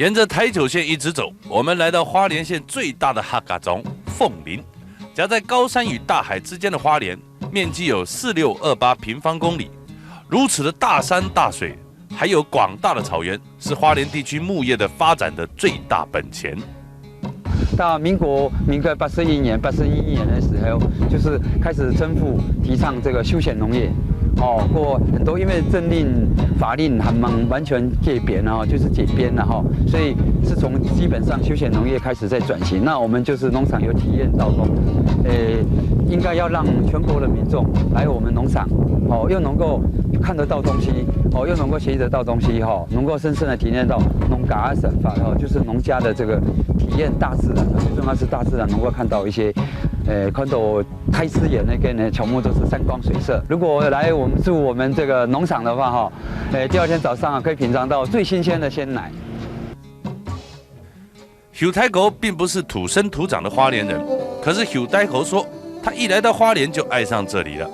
沿着台九线一直走，我们来到花莲县最大的客家庄凤林。夹在高山与大海之间的花莲，面积有4628平方公里。如此的大山大水，还有广大的草原，是花莲地区牧业的发展的最大本钱。到民国81年的时候，就是开始政府提倡这个休闲农业。过很多，因为政令法令还完全改变了就是解编了所以是从基本上休闲农业开始在转型。那我们就是农场有体验到说，应该要让全国的民众来我们农场，又能够看得到东西，又能够学得到东西，能够深深的体验到农家的生法，就是农家的这个体验大自然，最重要是大自然能够看到一些，看到开枝眼那个乔木都是山光水色。如果来我们住我们这个农场的话，第二天早上可以品尝到最新鲜的鲜奶。许太狗并不是土生土长的花莲人，可是许太狗说，他一来到花莲就爱上这里了。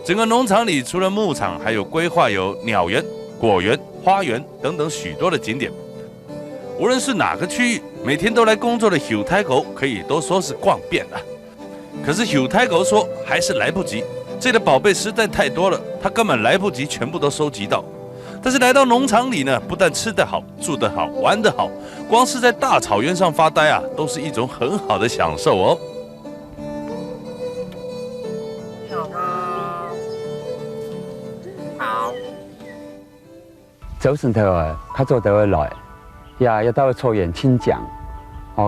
整个农场里除了牧场，还有规划有鸟园、果园、花园等等许多的景点。无论是哪个区域，每天都来工作的许太狗可以都说是逛遍了。可是许太狗说还是来不及，这里的宝贝实在太多了，他根本来不及全部都收集到。但是来到农场里呢，不但吃得好、住得好、玩得好，光是在大草原上发呆都是一种很好的享受哦。好。早晨头较早就会来，要到草原亲讲，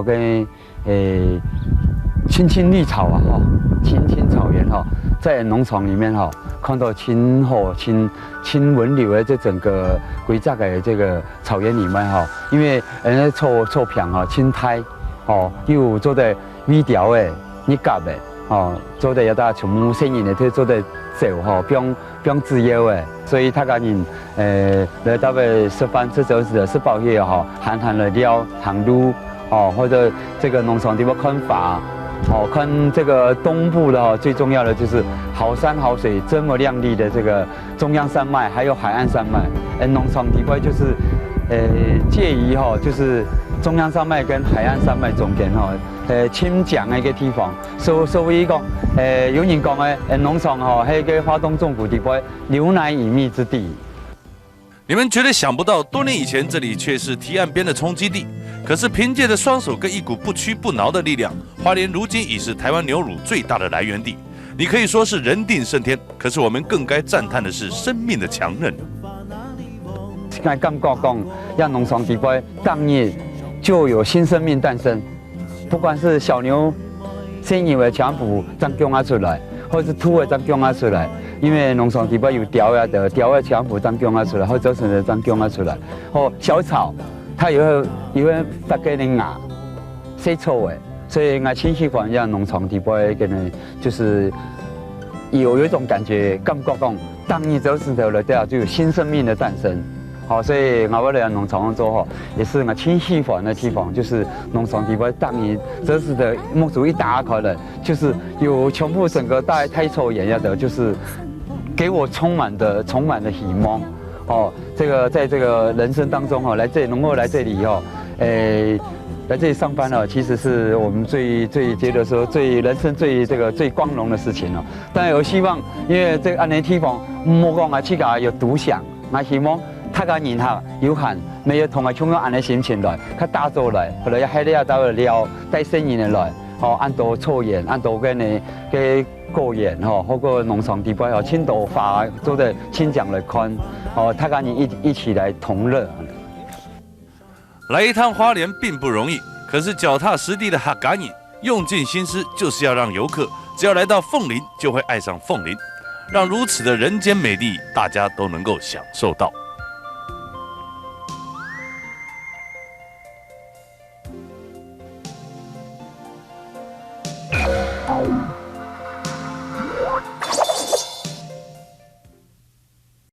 跟青青绿草青青草原在农场里面看到青河青纹流的这整个规则的这个草原里面因为人家草片青苔又做的微调的你夹的做的也大全部声音的都做的走不用自由的，所以他个人来到的吃饭这就是的是包夜含了料糖露或者这个农场地方看法。看这个东部的最重要的就是好山好水这么亮丽的这个中央山脉，还有海岸山脉。农场地方就是介于就是中央山脉跟海岸山脉中间亲讲的一个地方。所以讲有人讲农场那个花东纵谷地方牛奶隐秘之地。你们绝对想不到，多年以前这里却是堤岸边的冲击地。可是凭借着双手跟一股不屈不挠的力量，花莲如今已是台湾牛乳最大的来源地。你可以说是人定胜天，可是我们更该赞叹的是生命的强韧。我感觉讲，让农场地方当日就有新生命诞生，不管是小牛生牛的强补长迥出来，或是兔的长迥出来。因为农场地方有条的强补长迥出来，或者是长迥出来，小草。它也会发给人牙，洗草的，所以我挺喜欢让农场地方给人就是有一种感觉讲，当你走石头了，就有新生命的诞生。所以我来农场做也是我挺喜欢的地方，就是农场地方当你走石头木竹一打开了，就是有全部整个大太草原的，就是给我充满的希望。这个在这个人生当中来这里能够来这里来这里上班其实是我们最觉得说人生最光荣的事情了。当然有希望，因为这个安尼地方莫讲去个有独享，我希望他个人有限，没有同像安尼心情来，较打造来，后来海里到了带声音的来，按到草原，按到个果园或个农场地方青岛花做的亲讲来看。他跟你一起来同乐。来一趟花莲并不容易，可是脚踏实地的客家人用尽心思，就是要让游客只要来到凤林，就会爱上凤林，让如此的人间美丽，大家都能够享受到。